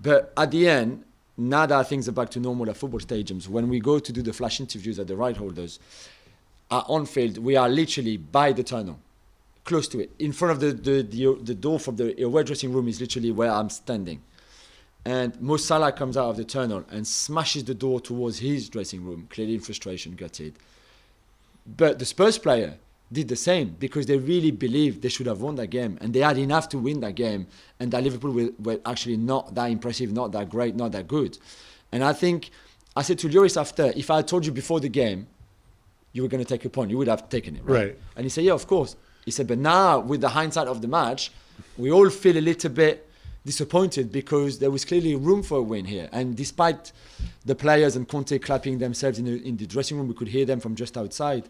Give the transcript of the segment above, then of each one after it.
But at the end, now that things are back to normal at football stadiums, when we go to do the flash interviews at the right holders, at on-field, we are literally by the tunnel, close to it. In front of the door from the away dressing room is literally where I'm standing. And Mo Salah comes out of the tunnel and smashes the door towards his dressing room, clearly in frustration, gutted. But the Spurs player did the same because they really believed they should have won that game, and they had enough to win that game, and that Liverpool were actually not that impressive, not that great, not that good. And I think, I said to Lloris after, if I had told you before the game you were going to take a point, you would have taken it, right? And he said, yeah, of course. He said, but now with the hindsight of the match, we all feel a little bit disappointed because there was clearly room for a win here. And despite the players and Conte clapping themselves in the dressing room, we could hear them from just outside.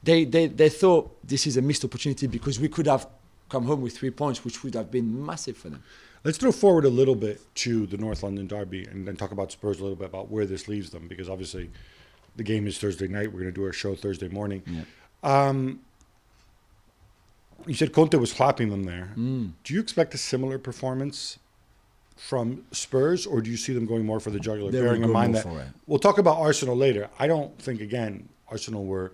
They thought this is a missed opportunity because we could have come home with 3 points, which would have been massive for them. Let's throw forward a little bit to the North London derby and then talk about Spurs a little bit about where this leaves them, because obviously the game is Thursday night. We're going to do our show Thursday morning. Yeah. You said Conte was clapping them there. Do you expect a similar performance from Spurs, or do you see them going more for the jugular? Bearing in mind that we'll talk about Arsenal later. I don't think, again, Arsenal were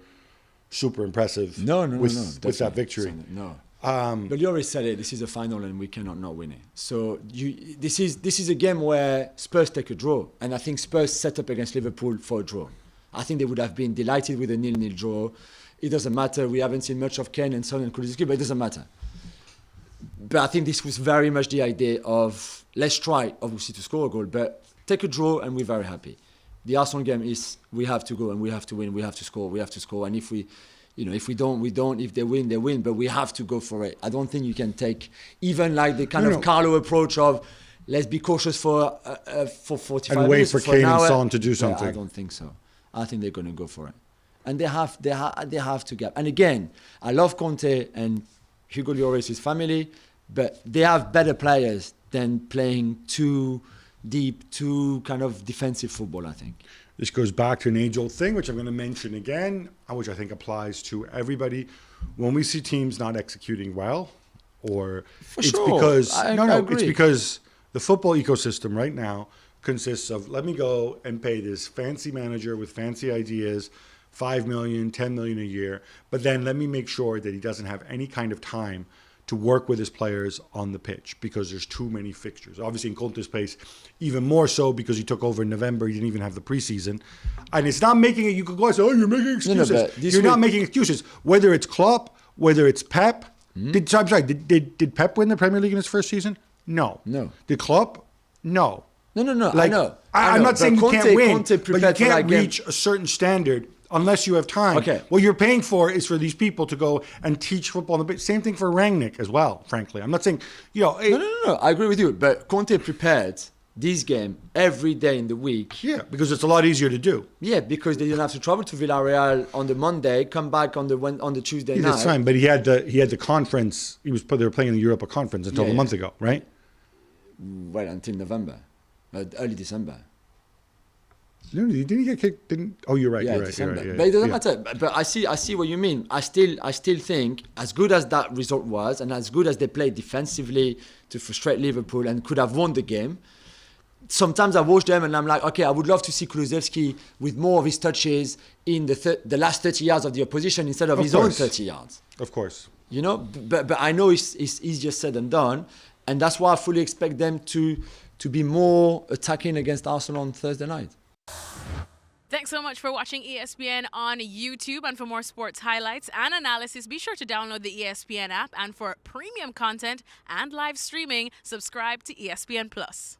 super impressive with that victory. No. But you already said it, this is a final and we cannot not win it. So this is a game where Spurs take a draw, and I think Spurs set up against Liverpool for a draw. I think they would have been delighted with a 0-0 draw. It doesn't matter. We haven't seen much of Kane and Son and Kulusevski, but it doesn't matter. But I think this was very much the idea of let's try, obviously, to score a goal, but take a draw and we're very happy. The Arsenal game is we have to go and we have to win. We have to score. And if we don't, we don't. If they win, they win. But we have to go for it. I don't think you can take even like the kind of Carlo approach of let's be cautious for 45 and minutes. And wait for Kane and Son to do something. Yeah, I don't think so. I think they're going to go for it. And they have to get. And again, I love Conte and Hugo Lloris' family, but they have better players than playing too deep, too kind of defensive football, I think. This goes back to an age-old thing, which I'm going to mention again, which I think applies to everybody. When we see teams not executing well, or it's because the football ecosystem right now consists of, let me go and pay this fancy manager with fancy ideas, 5 million, 10 million a year, but then let me make sure that he doesn't have any kind of time to work with his players on the pitch because there's too many fixtures. Obviously, in Conte's pace, even more so because he took over in November. He didn't even have the preseason. And it's not making it, you could go and say, oh, you're making excuses. You're not making excuses. Whether it's Klopp, whether it's Pep. Did Pep win the Premier League in his first season? No. Did Klopp? No. No. Like, I know. I'm not saying you can't win, but you can't reach game. A certain standard unless you have time. Okay. What you're paying for is for these people to go and teach football. Same thing for Rangnick as well, frankly. I'm not saying, No. I agree with you. But Conte prepared this game every day in the week. Yeah, because it's a lot easier to do. Yeah, because they didn't have to travel to Villarreal on the Monday, come back on the Tuesday night. That's fine, but he had the conference. They were playing in the Europa Conference until a month ago, right? Well, until November, early December. Didn't he get kicked? You're right. You're right. December. But it doesn't matter. But I see what you mean. I still think as good as that result was, and as good as they played defensively to frustrate Liverpool and could have won the game. Sometimes I watch them and I'm like, okay, I would love to see Kulusevski with more of his touches in the last 30 yards of the opposition instead of his own 30 yards. Of course. But I know it's easier said than done, and that's why I fully expect them to be more attacking against Arsenal on Thursday night. Thanks so much for watching ESPN on YouTube. And for more sports highlights and analysis, be sure to download the ESPN app. And for premium content and live streaming, subscribe to ESPN Plus.